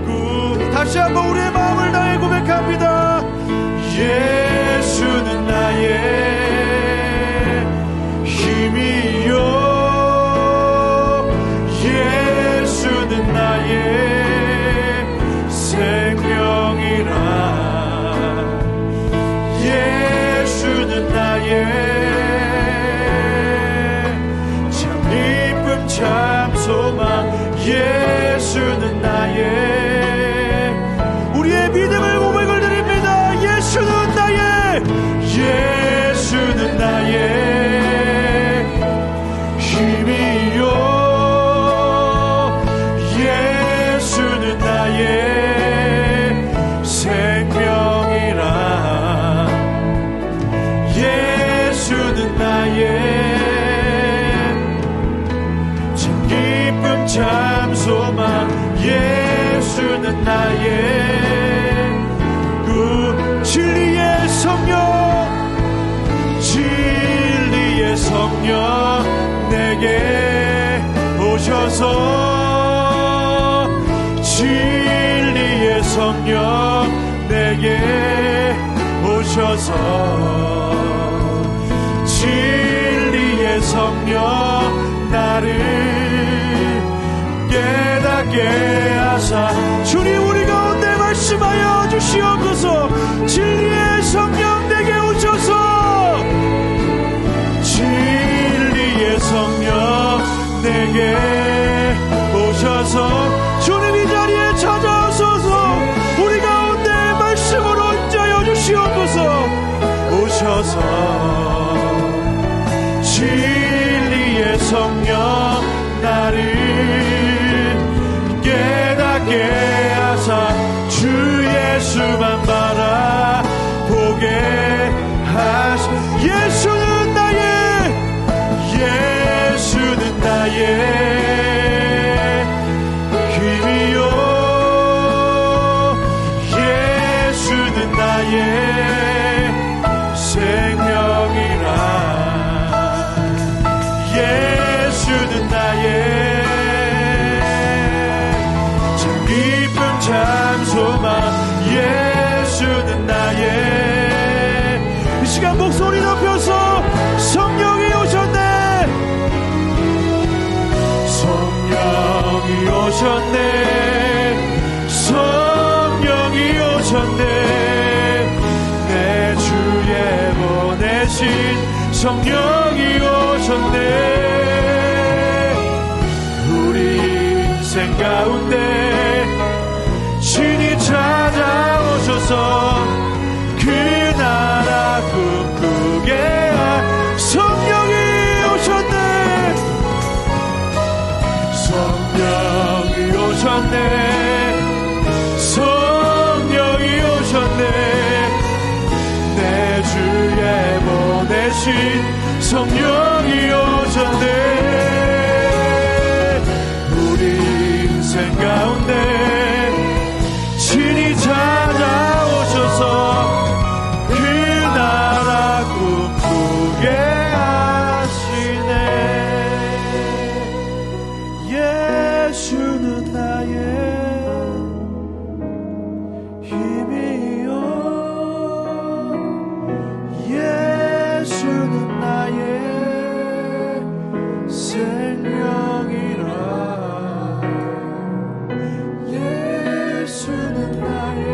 꿈. 다시 한번 우리의 마음을 다해 고백합니다. 예수는 나의 힘이요, 예수는 나의 생명이라, 예수는 나의 참 기쁨 참 소망, 예수는 나의 우리의 믿음을 고백을 드립니다. 예수는 나의, 예수는 나의 힘이요, 예수는 나의 생명이라, 예수는 나의 참 기쁨 참 소망, 예수는 나의 그 진리의 성령, 진리의 성령 내게 오셔서, 진리의 성령 내게 오셔서, 진리의 성령 나를 깨닫게 하사, 주님 우리 가운데 말씀하여 주시옵소서. 진리의 성령 내게 오셔서, 진리의 성령 내게 오셔서, 주님 이 자리에 찾아오소서. 우리 가운데 말씀으로 임재하여 주시옵소서. 오셔서 진리의 성령 나를 깨닫게 하사, 주 예수만 바라보게 하사, 예수는 나의, 예수는 나의 힘이요, 예수는 나의 생명이라, 예수는 나의 참 기쁨 참 소망, 성령이 오셨네. 우리 인생 가운데 신이 찾아오셔서 그 나라 꿈꾸게 할 성령이 오셨네. 성령이 오셨네. 성령이 오셨네. 내 주에 보내신 성령이 오셨네. 우리 인생 가운데 신이 찾아오셔서 그 나라 꿈꾸게 하시네. 예수는 나의 힘이요, 예수는 나의 생명이라. 예수는 나의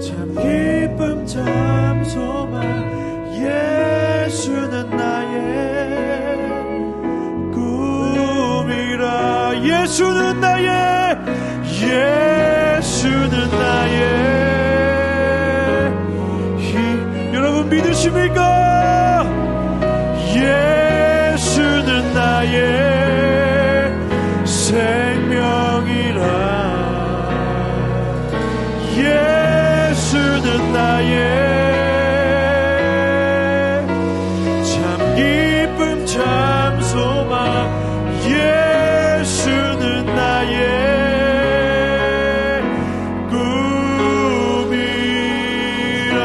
참 기쁨 참 소망. 예수는 나의 꿈이라. 예수는 나의, 예수는 나의 힘. 여러분 믿으십니까? 예수는 나의 생명이라. 예수는 나의 참 기쁨 참 소망. 예수는 나의 꿈이라.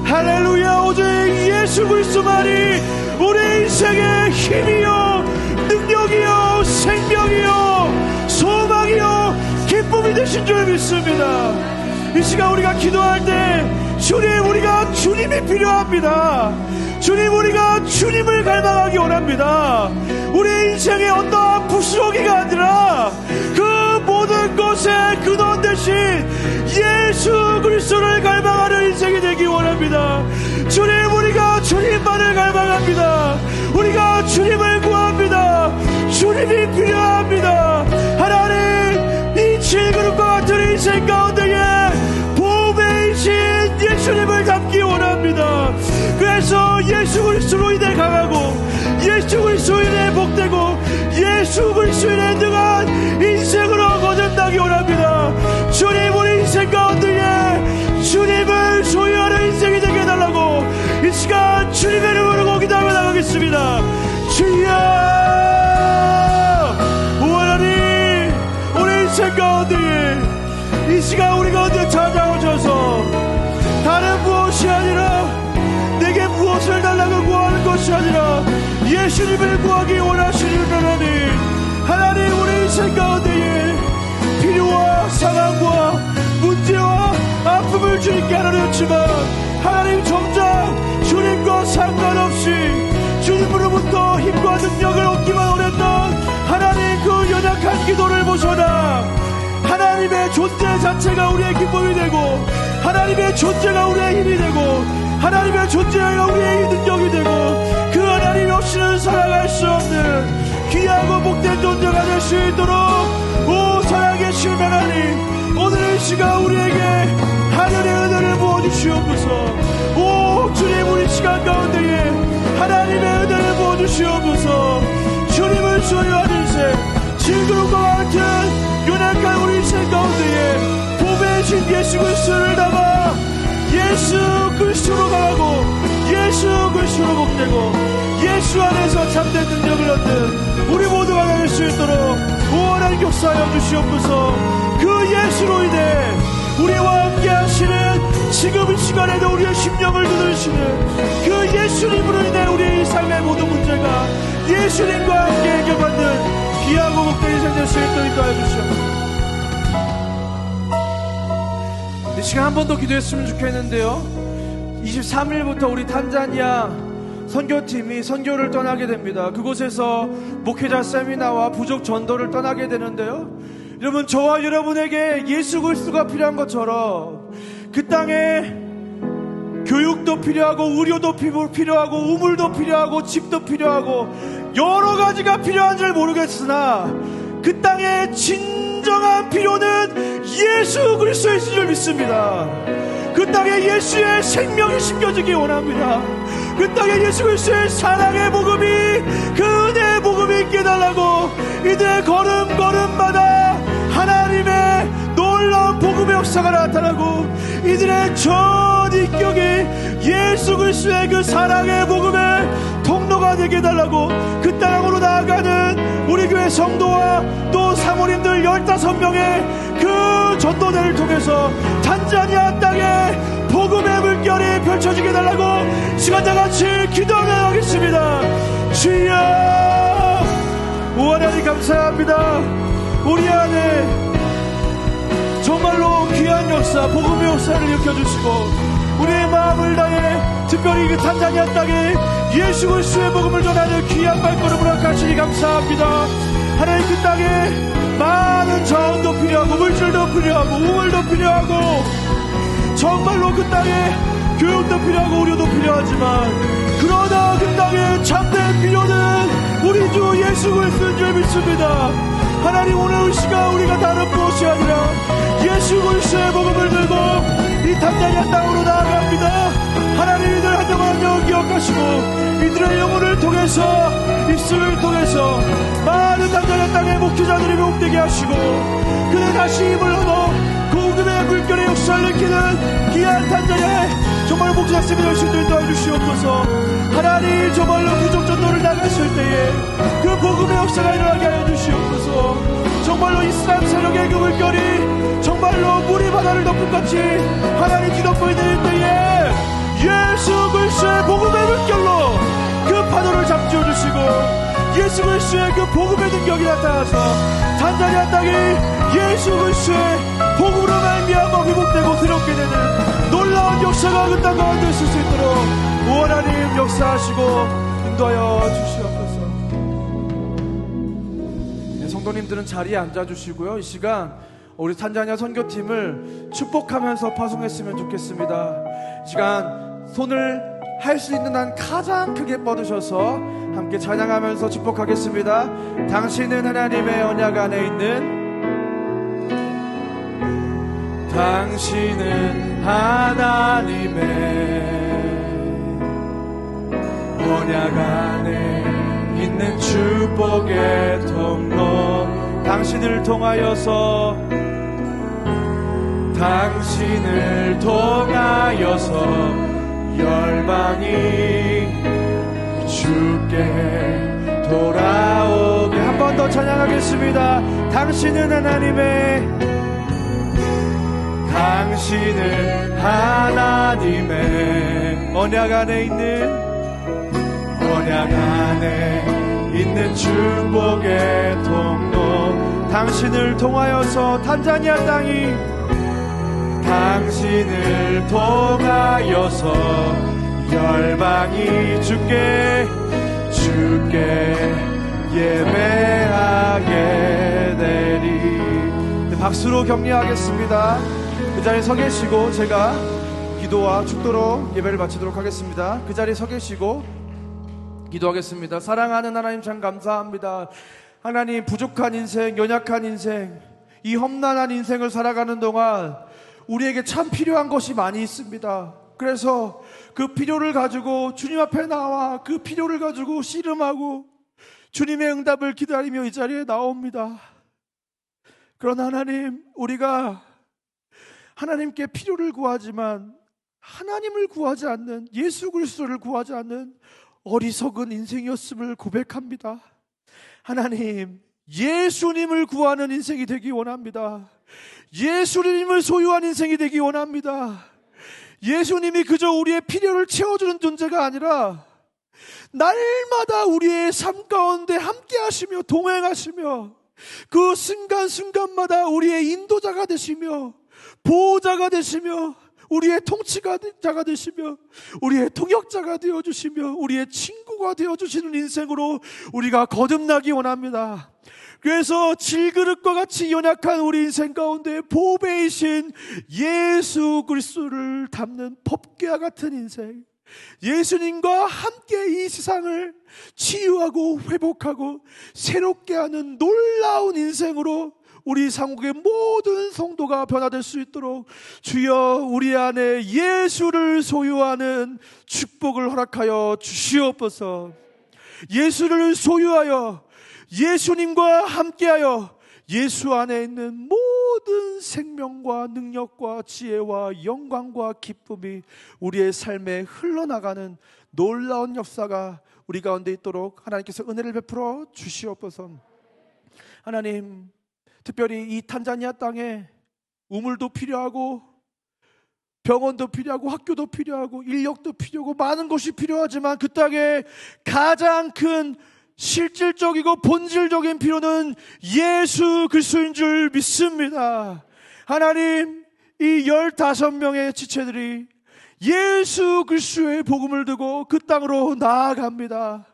할렐루야. 오직 예수 그리스도만이 우리 인생의 힘이요, 능력이요, 생명이요, 소망이요, 기쁨이 되신 줄 믿습니다. 이 시간 우리가 기도할 때 주님, 우리가 주님이 필요합니다. 주님, 우리가 주님을 갈망하기 원합니다. 우리 인생의 어떠한 부스러기가 아니라 그 모든 것의 근원 대신 예수 그리스도를 갈망하는 인생이 되기 원합니다. 주님, 우리가 주님만을 갈망합니다. 우리가 주님을 구합니다. 주님이 필요합니다. 하나님, 이 질그릇과 같은 인생 가운데에 보배이신 예수님을 담기 원합니다. 그래서 예수 그리스도로 인해 강하고, 예수 그리스도로 인해 복되고, 예수 그리스도로 인해 능한 인생으로 거듭나기 원합니다. 주님, 우리 인생 가운데에 주님을 소유하는 인생이 되게 해달라고 이 시간 주님의 이름으로 기도하며 나가겠습니다. 주여, 하나님, 우리 인생 가운데에 이 시간 우리 가운데 찾아오셔서 다른 무엇이 아니라, 내게 무엇을 달라고 구하는 것이 아니라 예수님을 구하기 원하시는 하나님, 하나님, 우리 인생 가운데에 필요와 상황과 문제와 아픔을 주님께 나누었지만 하나님, 정작 주님과 상관없이 주님으로부터 힘과 능력을 얻기만 원했던 하나님, 그 연약한 기도를 보셔라. 하나님의 존재 자체가 우리의 기쁨이 되고, 하나님의 존재가 우리의 힘이 되고, 하나님의 존재가 우리의 능력이 되고, 그 하나님 없이는 살아갈 수 없는 귀하고 복된 존재가 될 수 있도록, 오 살아계신 하나님, 오늘 이 시간 우리에게 하늘의 은혜를 부어주시옵소서. 오 주님, 우리 시간 가운데에 하나님의 은혜를 부어주시옵소서. 주님을 소유한 인생, 질그릇과 같은 연약한 우리 인생 가운데에 보배이신 예수 그리스도를 담아 예수 그리스도로 강하고, 예수 그리스도로 복되고, 예수 안에서 참된 능력을 얻는 우리 모두가 될 수 있도록 구원하는 역사하여 주시옵소서. 그 예수로 인해 우리와 함께 하시는 지금 이 시간에도 우리의 심령을 두드리시는 그 예수님으로 인해 우리의 삶의 모든 문제가 예수님과 함께 해결받는 귀하고 복된 인생 될 수 있도록 인도하여 주시옵소서. 이 시간 한 번 더 기도했으면 좋겠는데요, 23일부터 우리 탄자니아 선교팀이 선교를 떠나게 됩니다. 그곳에서 목회자 세미나와 부족 전도를 떠나게 되는데요, 여러분, 저와 여러분에게 예수 그리스도가 필요한 것처럼 그 땅에 교육도 필요하고 의료도 필요하고 우물도 필요하고 집도 필요하고 여러 가지가 필요한 줄 모르겠으나 그 땅에 진정한 필요는 예수 그리스도의 줄 믿습니다. 그 땅에 예수의 생명이 심겨지기 원합니다. 그 땅에 예수 그리스도의 사랑의 복음이, 그 은혜의 복음이 있게 해달라고 이들의 걸음걸음마다 하나님의 놀라운 복음의 역사가 나타나고 이들의 전 인격이 예수 그리스도의 그 사랑의 복음의 통로가 되게 해달라고 그 땅으로 나아가는 우리 교회 성도와 또 사모님들 15명의 그 전도대를 통해서 탄자니아 땅에 복음의 물결이 펼쳐지게 해달라고 시간 다 같이 기도하겠습니다. 주여, 오 하나님 감사합니다. 우리 안에 정말로 귀한 역사, 복음의 역사를 일으켜주시고 우리의 마음을 다해 특별히 그 탄자니아 땅에 예수 그리스도의 복음을 전하는 귀한 발걸음을 허락하시니 감사합니다. 하나님 그 땅에 많은 자원도 필요하고 물질도 필요하고 우물도 필요하고 정말로 그 땅에 교육도 필요하고 의료도 필요하지만 그러나 그 땅에 참된 필요는 우리 주 예수 그리스도인 줄 믿습니다. 하나님 오늘 이 시간 우리가 다른 무엇이 아니라 예수 그리스도의 복음을 들고 이 탄자니아 땅으로 나아갑니다. 하나님 이들 한 명 한 명 기억하시고 이들의 영혼을 통해서 입술을 통해서 많은 탄자니아 땅의 목회자들이 회복되게 하시고 그들 다시 힘을 얻어 복음의 물결의 역사를 일으키는 귀한 탄자니아의 정말 목사님이 될 수 있도록 도와주시옵소서. 하나님 정말로 부족 전도를 나갔을 때에 그 복음의 역사가 일어나게 하여 주시옵소서. 정말로 이슬람 세력의 그 물결이 정말로 물이 바다를 덮음같이 하나님 뒤덮고 있는 때에 예수 그리스도의 복음의 물결로 그 파도를 잡지어 주시고 예수 그리스도의 그 복음의 능력이 나타나서 탄자니아 땅이 예수 그리스도의 복음으로 말미암아 회복되고 새롭게 되는 놀라운 역사가 그 땅 가운데 있을 수 있도록 오 하나님 역사하시고 인도하여 주시옵소서. 네, 성도님들은 자리에 앉아주시고요. 이 시간 우리 탄자니아 선교팀을 축복하면서 파송했으면 좋겠습니다. 이 시간 손을 할 수 있는 한 가장 크게 뻗으셔서 함께 찬양하면서 축복하겠습니다. 당신은 하나님의 언약 안에 있는, 당신은 하나님의 언약 안에 있는 축복의 통로, 당신을 통하여서 열방이 주께 돌아오게. 한 번 더 찬양하겠습니다. 당신은 하나님의 언약 안에 있는 축복의 통로, 당신을 통하여서 탄자니아 땅이, 당신을 통하여서 열방이 주께 예배하게 되리. 박수로 격려하겠습니다. 그 자리에 서 계시고 제가 기도와 축도로 예배를 마치도록 하겠습니다. 그 자리에 서 계시고 기도하겠습니다. 사랑하는 하나님 참 감사합니다. 하나님, 부족한 인생, 연약한 인생, 이 험난한 인생을 살아가는 동안 우리에게 참 필요한 것이 많이 있습니다. 그래서 그 필요를 가지고 주님 앞에 나와 그 필요를 가지고 씨름하고 주님의 응답을 기다리며 이 자리에 나옵니다. 그러나 하나님, 우리가 하나님께 필요를 구하지만 하나님을 구하지 않는, 예수 그리스도를 구하지 않는 어리석은 인생이었음을 고백합니다. 하나님, 예수님을 구하는 인생이 되기 원합니다. 예수님을 소유한 인생이 되기 원합니다. 예수님이 그저 우리의 필요를 채워주는 존재가 아니라 날마다 우리의 삶 가운데 함께 하시며 동행하시며 그 순간순간마다 우리의 인도자가 되시며 보호자가 되시며 우리의 통치자가 되시며 우리의 통역자가 되어주시며 우리의 친구가 친구가 되어주시는 인생으로 우리가 거듭나기 원합니다. 그래서 질그릇과 같이 연약한 우리 인생 가운데 보배이신 예수 그리스도를 담는 법궤와 같은 인생, 예수님과 함께 이 세상을 치유하고 회복하고 새롭게 하는 놀라운 인생으로 우리 상국의 모든 성도가 변화될 수 있도록 주여 우리 안에 예수를 소유하는 축복을 허락하여 주시옵소서. 예수를 소유하여 예수님과 함께하여 예수 안에 있는 모든 생명과 능력과 지혜와 영광과 기쁨이 우리의 삶에 흘러나가는 놀라운 역사가 우리 가운데 있도록 하나님께서 은혜를 베풀어 주시옵소서. 하나님, 특별히 이 탄자니아 땅에 우물도 필요하고 병원도 필요하고 학교도 필요하고 인력도 필요하고 많은 것이 필요하지만 그 땅에 가장 큰 실질적이고 본질적인 필요는 예수 그리스도인 줄 믿습니다. 하나님, 이 15명의 지체들이 예수 그리스도의 복음을 두고 그 땅으로 나아갑니다.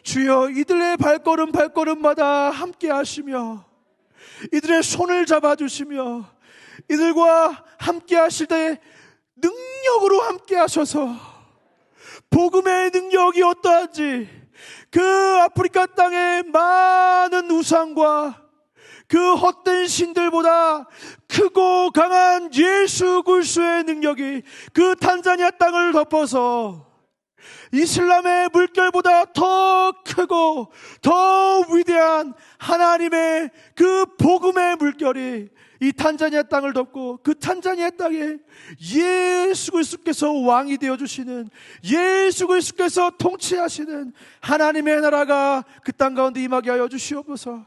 주여, 이들의 발걸음마다 함께 하시며 이들의 손을 잡아주시며 이들과 함께 하실 때 능력으로 함께 하셔서 복음의 능력이 어떠한지 그 아프리카 땅의 많은 우상과 그 헛된 신들보다 크고 강한 예수 그리스도의 능력이 그 탄자니아 땅을 덮어서 이슬람의 물결보다 더 크고 더 위대한 하나님의 그 복음의 물결이 이 탄자니아 땅을 덮고 그 탄자니아 땅에 예수 그리스도께서 왕이 되어주시는, 예수 그리스도께서 통치하시는 하나님의 나라가 그 땅 가운데 임하게 하여 주시옵소서.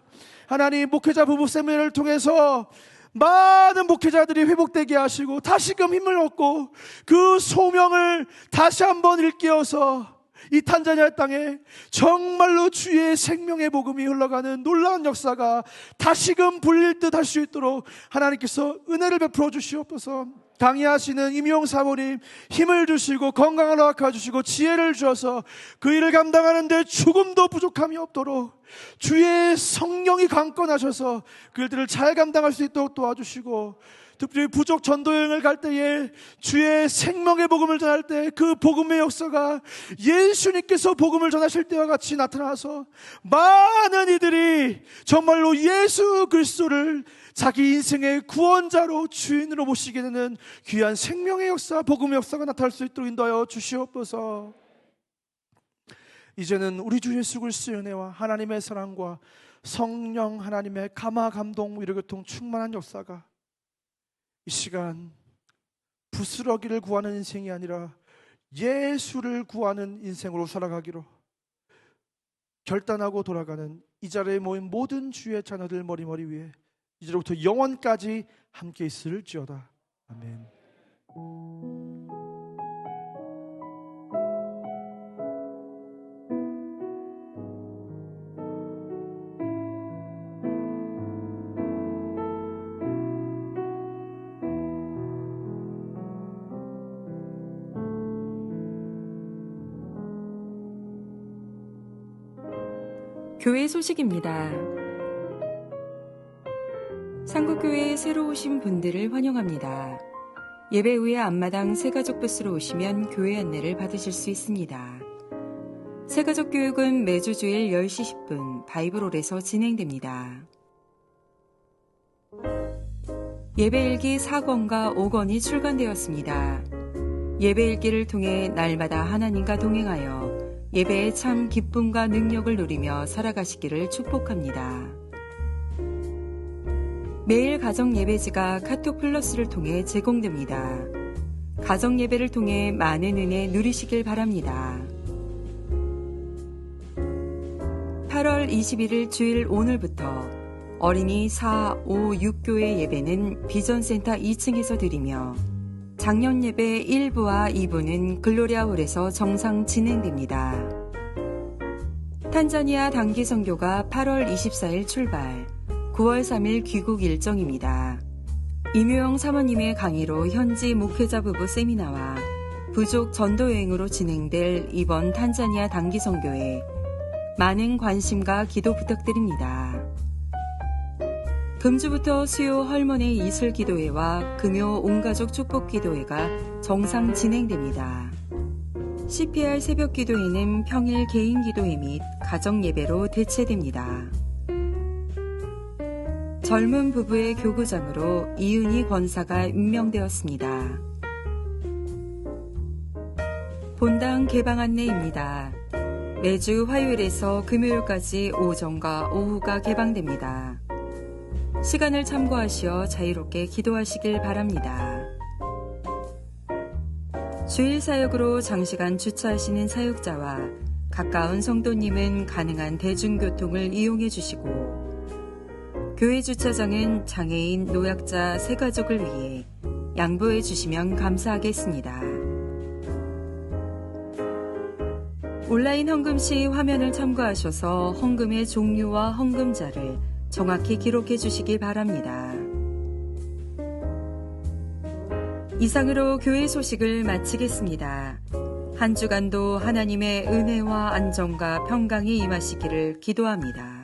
하나님, 목회자 부부 세미나를 통해서 많은 목회자들이 회복되게 하시고 다시금 힘을 얻고 그 소명을 다시 한번 일깨워서 이 탄자니아 땅에 정말로 주의 생명의 복음이 흘러가는 놀라운 역사가 다시금 불릴 듯 할 수 있도록 하나님께서 은혜를 베풀어 주시옵소서. 강의하시는 임용 사모님 힘을 주시고 건강을 허락해 주시고 지혜를 주셔서 그 일을 감당하는 데 조금도 부족함이 없도록 주의 성령이 강권하셔서 그 일들을 잘 감당할 수 있도록 도와주시고, 특별히 부족 전도 여행을 갈 때에 주의 생명의 복음을 전할 때 그 복음의 역사가 예수님께서 복음을 전하실 때와 같이 나타나서 많은 이들이 정말로 예수 그리스도를 자기 인생의 구원자로 주인으로 모시게 되는 귀한 생명의 역사, 복음의 역사가 나타날 수 있도록 인도하여 주시옵소서. 이제는 우리 주 예수 그리스도의 은혜와 하나님의 사랑과 성령 하나님의 감화 감동 위로교통 충만한 역사가 이 시간 부스러기를 구하는 인생이 아니라 예수를 구하는 인생으로 살아가기로 결단하고 돌아가는 이 자리에 모인 모든 주의 자녀들 머리머리 위에 이제로부터 영원까지 함께 있을지어다. 아멘. 교회 소식입니다. 상국교회에 새로 오신 분들을 환영합니다. 예배 후에 앞마당 새가족 부스로 오시면 교회 안내를 받으실 수 있습니다. 새가족 교육은 매주 주일 10시 10분 바이블홀에서 진행됩니다. 예배일기 4권과 5권이 출간되었습니다. 예배일기를 통해 날마다 하나님과 동행하여 예배의 참 기쁨과 능력을 누리며 살아가시기를 축복합니다. 매일 가정예배지가 카톡 플러스를 통해 제공됩니다. 가정예배를 통해 많은 은혜 누리시길 바랍니다. 8월 21일 주일 오늘부터 어린이 4, 5, 6교회 예배는 비전센터 2층에서 드리며 작년 예배 1부와 2부는 글로리아홀에서 정상 진행됩니다. 탄자니아 단기 선교가 8월 24일 출발, 9월 3일 귀국 일정입니다. 임효영 사모님의 강의로 현지 목회자 부부 세미나와 부족 전도 여행으로 진행될 이번 탄자니아 단기 선교에 많은 관심과 기도 부탁드립니다. 금주부터 수요 헐몬의 이슬 기도회와 금요 온가족 축복 기도회가 정상 진행됩니다. CPR 새벽 기도회는 평일 개인 기도회 및 가정 예배로 대체됩니다. 젊은 부부의 교구장으로 이은희 권사가 임명되었습니다. 본당 개방 안내입니다. 매주 화요일에서 금요일까지 오전과 오후가 개방됩니다. 시간을 참고하시어 자유롭게 기도하시길 바랍니다. 주일 사역으로 장시간 주차하시는 사역자와 가까운 성도님은 가능한 대중교통을 이용해 주시고 교회 주차장은 장애인, 노약자, 새가족을 위해 양보해 주시면 감사하겠습니다. 온라인 헌금 시 화면을 참고하셔서 헌금의 종류와 헌금자를 정확히 기록해 주시기 바랍니다. 이상으로 교회 소식을 마치겠습니다. 한 주간도 하나님의 은혜와 안정과 평강이 임하시기를 기도합니다.